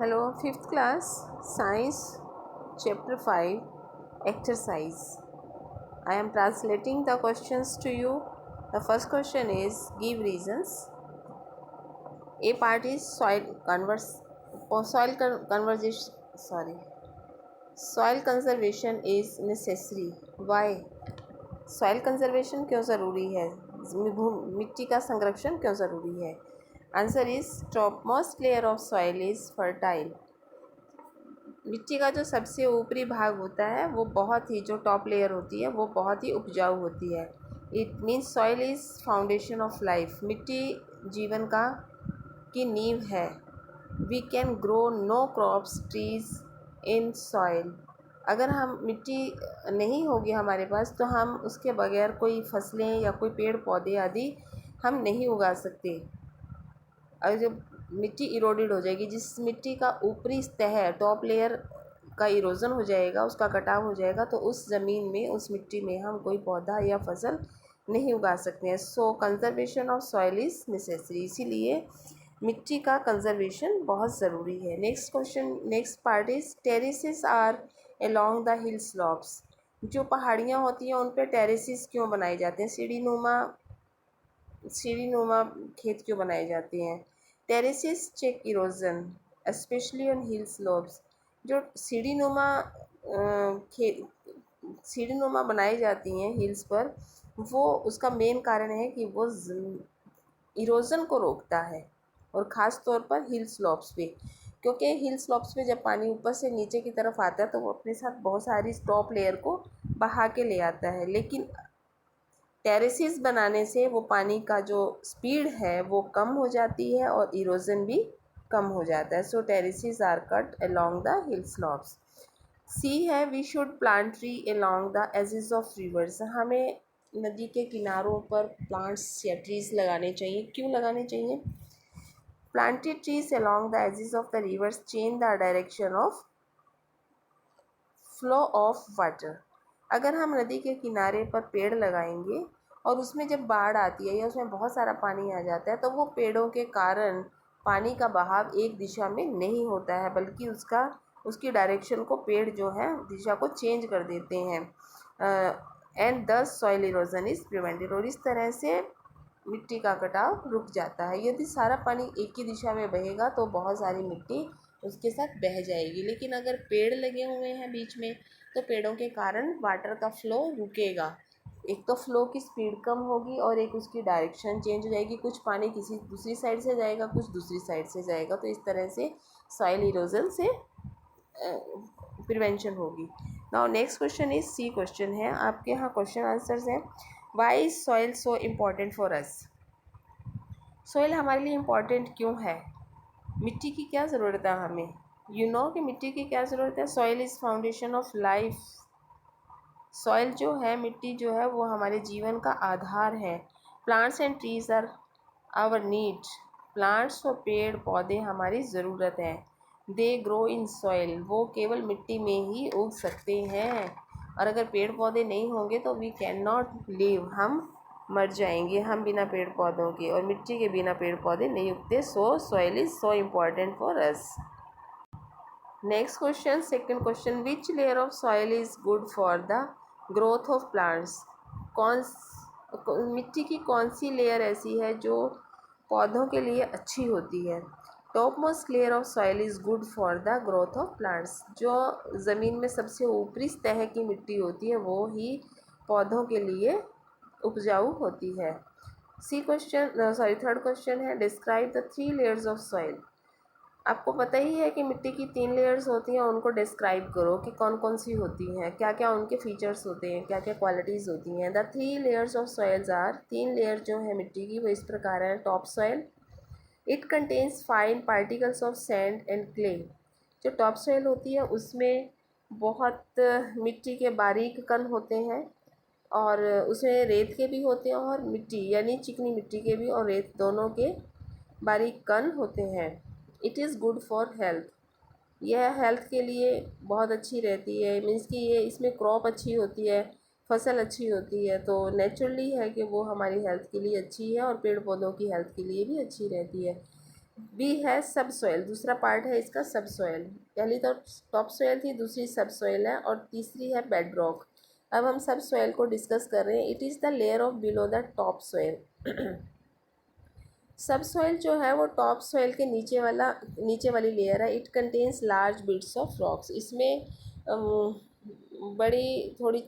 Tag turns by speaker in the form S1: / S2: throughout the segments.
S1: Hello, fifth class, Science, Chapter 5, Exercise. I am translating the questions to you. The first question is give reasons. A part is soil conservation is necessary. Why? Soil conservation क्यों ज़रूरी है? मिट्टी का संरक्षण क्यों ज़रूरी है? Answer is top most layer of soil is fertile. मिट्टी का जो सबसे ऊपरी भाग होता है वो बहुत ही, जो टॉप लेयर होती है वो बहुत ही उपजाऊ होती है. It means soil is foundation of life. मिट्टी जीवन की नींव है. We can grow no crops trees in soil. अगर हम मिट्टी नहीं होगी हमारे पास तो हम उसके बगैर कोई फसलें या कोई पेड़ पौधे आदि हम नहीं उगा सकते. और जब मिट्टी इरोडेड हो जाएगी, जिस मिट्टी का ऊपरी सतह है, टॉप लेयर का इरोजन हो जाएगा, उसका कटाव हो जाएगा, तो उस ज़मीन में, उस मिट्टी में हम कोई पौधा या फसल नहीं उगा सकते हैं. So conservation of soil is necessary. इसीलिए मिट्टी का कंजर्वेशन बहुत ज़रूरी है. Next part is terraces are along the hill slopes. जो पहाड़ियाँ होती हैं उन पर टेरेसेस क्यों बनाए जाते हैं? सीढ़ीनुमा खेत क्यों बनाए जाते हैं? Terraces check erosion specially on hill slopes. जो सीढ़ीनुमा बनाई जाती हैं हिल्स पर, वो उसका मेन कारण है कि वो इरोजन को रोकता है, और ख़ास तौर पर हिल स्लोप्स पे, क्योंकि हिल स्लोप्स पे जब पानी ऊपर से नीचे की तरफ आता है तो वो अपने साथ बहुत सारी टॉप लेयर को बहा के ले आता है. लेकिन टेरेसेस बनाने से वो पानी का जो स्पीड है वो कम हो जाती है और इरोजन भी कम हो जाता है. So terraces are cut along the hill slopes. सी है we should plant tree along the edges of rivers. हमें नदी के किनारों पर प्लांट्स या ट्रीज लगाने चाहिए. क्यों लगाने चाहिए? Planted trees along the edges of the rivers change the direction of flow of water. अगर हम नदी के किनारे पर पेड़ लगाएंगे और उसमें जब बाढ़ आती है या उसमें बहुत सारा पानी आ जाता है, तो वो पेड़ों के कारण पानी का बहाव एक दिशा में नहीं होता है, बल्कि उसकी डायरेक्शन को पेड़ जो है दिशा को चेंज कर देते हैं. एंड दस सॉइल इरोजन इज़ प्रिवेंटेड. और इस तरह से मिट्टी का कटाव रुक जाता है. यदि सारा पानी एक ही दिशा में बहेगा तो बहुत सारी मिट्टी उसके साथ बह जाएगी. लेकिन अगर पेड़ लगे हुए हैं बीच में, तो पेड़ों के कारण वाटर का फ्लो रुकेगा. एक तो फ्लो की स्पीड कम होगी और एक उसकी डायरेक्शन चेंज हो जाएगी. कुछ पानी किसी दूसरी साइड से जाएगा, कुछ दूसरी साइड से जाएगा. तो इस तरह से सॉइल इरोजन से प्रिवेंशन होगी. Now next question is C question है. आपके यहाँ क्वेश्चन आंसर्स हैं. Why is soil so important for us. Soil हमारे लिए इम्पॉर्टेंट क्यों है? मिट्टी की क्या ज़रूरत है हमें? कि मिट्टी की क्या ज़रूरत है? Soil is foundation of life. Soil जो है, मिट्टी जो है, वो हमारे जीवन का आधार है. Plants and trees are our need. Plants और पेड़ पौधे हमारी ज़रूरत है. They grow in soil. वो केवल मिट्टी में ही उग सकते हैं. और अगर पेड़ पौधे नहीं होंगे तो वी कैन नॉट लिव. हम मर जाएंगे, हम बिना पेड़ पौधों के. और मिट्टी के बिना पेड़ पौधे नहीं उगते. सो soil is so important for us. Next question, second question. Which layer of soil is good for the growth of plants. मिट्टी की कौन सी लेयर ऐसी है जो पौधों के लिए अच्छी होती है? Top most layer of soil is good for the growth of plants. जो ज़मीन में सबसे ऊपरी सतह की मिट्टी होती है वो ही पौधों के लिए उपजाऊ होती है. थर्ड क्वेश्चन है describe the 3 layers of soil. आपको पता ही है कि मिट्टी की 3 लेयर्स होती हैं. उनको डिस्क्राइब करो कि कौन कौन सी होती हैं, क्या क्या उनके फीचर्स होते हैं, क्या क्या क्वालिटीज़ होती हैं. The 3 layers of soils are. 3 layer जो है मिट्टी की वो इस प्रकार है. Top soil, it contains fine particles of sand and clay. जो टॉप सॉइल होती है उसमें बहुत मिट्टी के बारीक कण होते हैं, और उसमें रेत के भी होते हैं और मिट्टी यानी चिकनी मिट्टी के भी और रेत दोनों के बारीक कण होते हैं. It is good for health. यह हेल्थ के लिए बहुत अच्छी रहती है. मीन्स कि ये इसमें क्रॉप अच्छी होती है, फसल अच्छी होती है. तो नेचुरली है कि वो हमारी हेल्थ के लिए अच्छी है और पेड़ पौधों की हेल्थ के लिए भी अच्छी रहती है. बी है सब सॉइल, दूसरा पार्ट है इसका सब सॉइल। पहली तो टॉप सॉइल थी, दूसरी सब सॉइल है और तीसरी है बेड रॉक। अब हम सब सॉइल को डिस्कस कर रहे हैं। It is the layer of below the top soil. सब सॉइल जो है वो टॉप सॉइल के नीचे वाली लेयर है। It contains large bits of rocks. इसमें बड़ी थोड़ी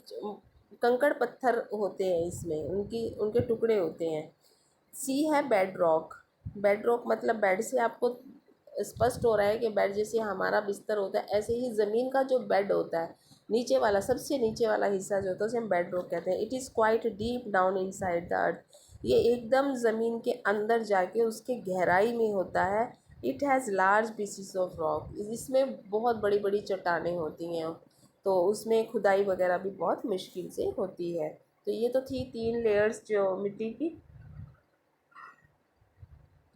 S1: कंकड़ पत्थर होते हैं, इसमें उनके टुकड़े होते हैं। सी है बेड रॉक। बेड रॉक मतलब बेड से आपको स्पष्ट हो रहा है कि बेड जैसे हमारा बिस्तर होता है, ऐसे ही ज़मीन का जो बेड होता है, नीचे वाला सबसे नीचे वाला हिस्सा जो होता है उसे हम बेड रॉक कहते हैं। It is quite deep down inside the earth. ये एकदम ज़मीन के अंदर जाके उसके गहराई में होता है। It has large pieces of rock. इसमें बहुत बड़ी बड़ी चट्टानें होती हैं, तो उसमें खुदाई वगैरह भी बहुत मुश्किल से होती है। तो ये तो थी 3 लेयर्स जो मिट्टी की।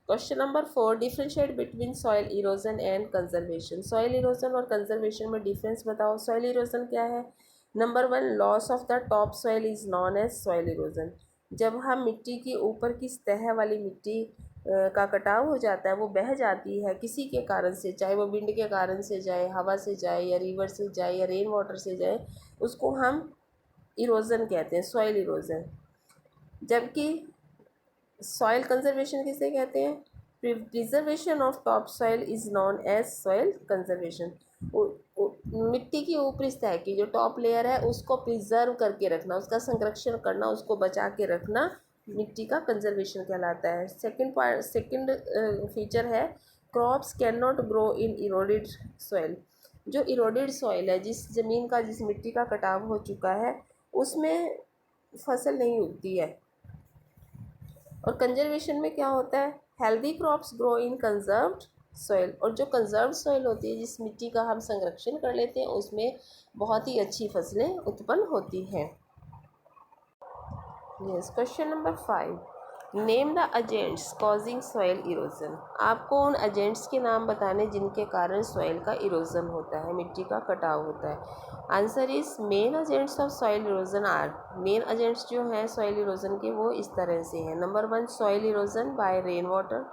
S1: Question number 4, differentiate between soil erosion and conservation. Soil erosion और कंजर्वेशन में डिफरेंस बताओ। सॉइल इरोजन क्या है? Number 1, loss of the top soil is known as soil erosion. जब हम मिट्टी की ऊपर की सतह वाली मिट्टी का कटाव हो जाता है, वो बह जाती है किसी के कारण से, चाहे वो विंड के कारण से जाए, हवा से जाए, या रिवर से जाए, या रेन वाटर से जाए, उसको हम इरोजन कहते हैं, सॉइल इरोजन। जबकि सॉइल कंजर्वेशन किसे कहते हैं? Preservation of top soil is known as soil conservation. मिट्टी की ऊपरी सतह की जो टॉप लेयर है उसको प्रिजर्व करके रखना, उसका संरक्षण करना, उसको बचा के रखना मिट्टी का कंजर्वेशन कहलाता है। सेकंड फीचर है crops can not grow in eroded soil. जो इरोडेड सॉइल है, जिस ज़मीन का जिस मिट्टी का कटाव हो चुका है, उसमें फसल नहीं उगती है। और कंजर्वेशन में क्या होता है? Healthy crops grow in conserved soil. और जो कंजर्व सॉइल होती है, जिस मिट्टी का हम संरक्षण कर लेते हैं, उसमें बहुत ही अच्छी फसलें उत्पन्न होती हैं। Yes, question number 5, name the agents causing soil erosion. आपको उन एजेंट्स के नाम बताने जिनके कारण सॉइल का इरोजन होता है, मिट्टी का कटाव होता है। Answer is main agents of soil erosion are. Main agents जो हैं सॉइल इरोजन के, वो इस तरह से हैं। Number 1, soil erosion bye rain water.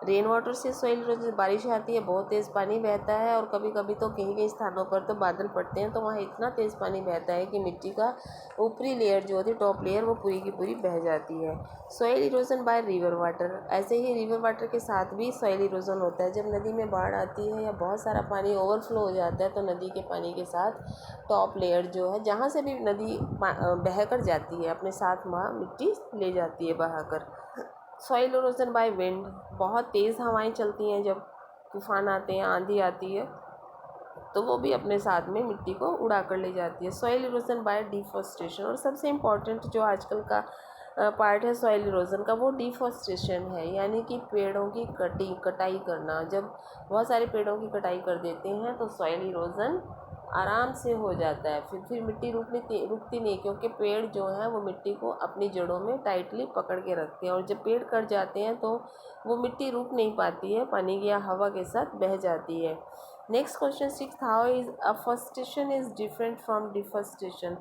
S1: Rain water से सॉइल इरोजन, बारिश आती है, बहुत तेज़ पानी बहता है, और कभी कभी तो कहीं कहीं स्थानों पर तो बादल पड़ते हैं, तो वहाँ इतना तेज़ पानी बहता है कि मिट्टी का ऊपरी लेयर जो होती है, टॉप लेयर, वो पूरी की पूरी बह जाती है। Soil erosion by river water. ऐसे ही रिवर वाटर के साथ भी सॉइल इरोजन होता है। जब नदी में बाढ़ आती है या बहुत सारा पानी ओवरफ्लो हो जाता है, तो नदी के पानी के साथ टॉप लेयर जो है, जहाँ से भी नदी बह कर जाती है, अपने साथ वहाँ मिट्टी ले जाती है बहा कर। Soil erosion by wind. बहुत तेज़ हवाएं चलती हैं, जब तूफान आते हैं, आंधी आती है, तो वो भी अपने साथ में मिट्टी को उड़ा कर ले जाती है। Soil erosion bye deforestation. और सबसे इम्पॉर्टेंट जो आजकल का पार्ट है सॉइल इरोजन का, वो डिफॉरेस्टेशन है, यानी कि पेड़ों की कटाई करना। जब बहुत सारे पेड़ों की कटाई कर देते हैं, तो सॉइल इरोजन आराम से हो जाता है। फिर मिट्टी रुकती नहीं, क्योंकि पेड़ जो हैं वो मिट्टी को अपनी जड़ों में टाइटली पकड़ के रखते हैं, और जब पेड़ कट जाते हैं तो वो मिट्टी रुक नहीं पाती है, पानी या हवा के साथ बह जाती है। Next question 6, how is afforestation is different from deforestation.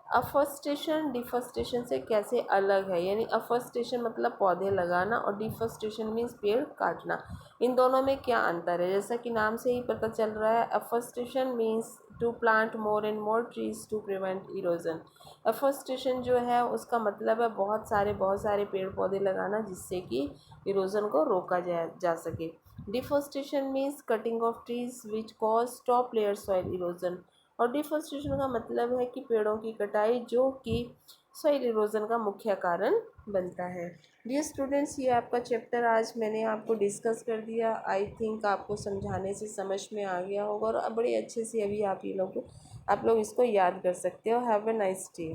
S1: Afforestation deforestation से कैसे अलग है? यानी अफॉरेस्टेशन मतलब पौधे लगाना, और डिफॉरेस्टेशन मीन्स पेड़ काटना। इन दोनों में क्या अंतर है? जैसा कि नाम से ही पता चल रहा है, afforestation means to plant more and more trees to prevent erosion. Afforestation जो है उसका मतलब है बहुत सारे पेड़ पौधे लगाना, जिससे कि इरोजन को रोका जा सके। Deforestation means cutting of trees which cause top layer soil erosion. और डिफॉरेस्टेशन का मतलब है कि पेड़ों की कटाई, जो कि सॉइल इरोजन का मुख्य कारण बनता है। डियर स्टूडेंट्स, ये आपका चैप्टर आज मैंने आपको डिस्कस कर दिया। आई थिंक आपको समझाने से समझ में आ गया होगा, और बड़े अच्छे से अभी आप लोग इसको याद कर सकते हो। Have a nice day.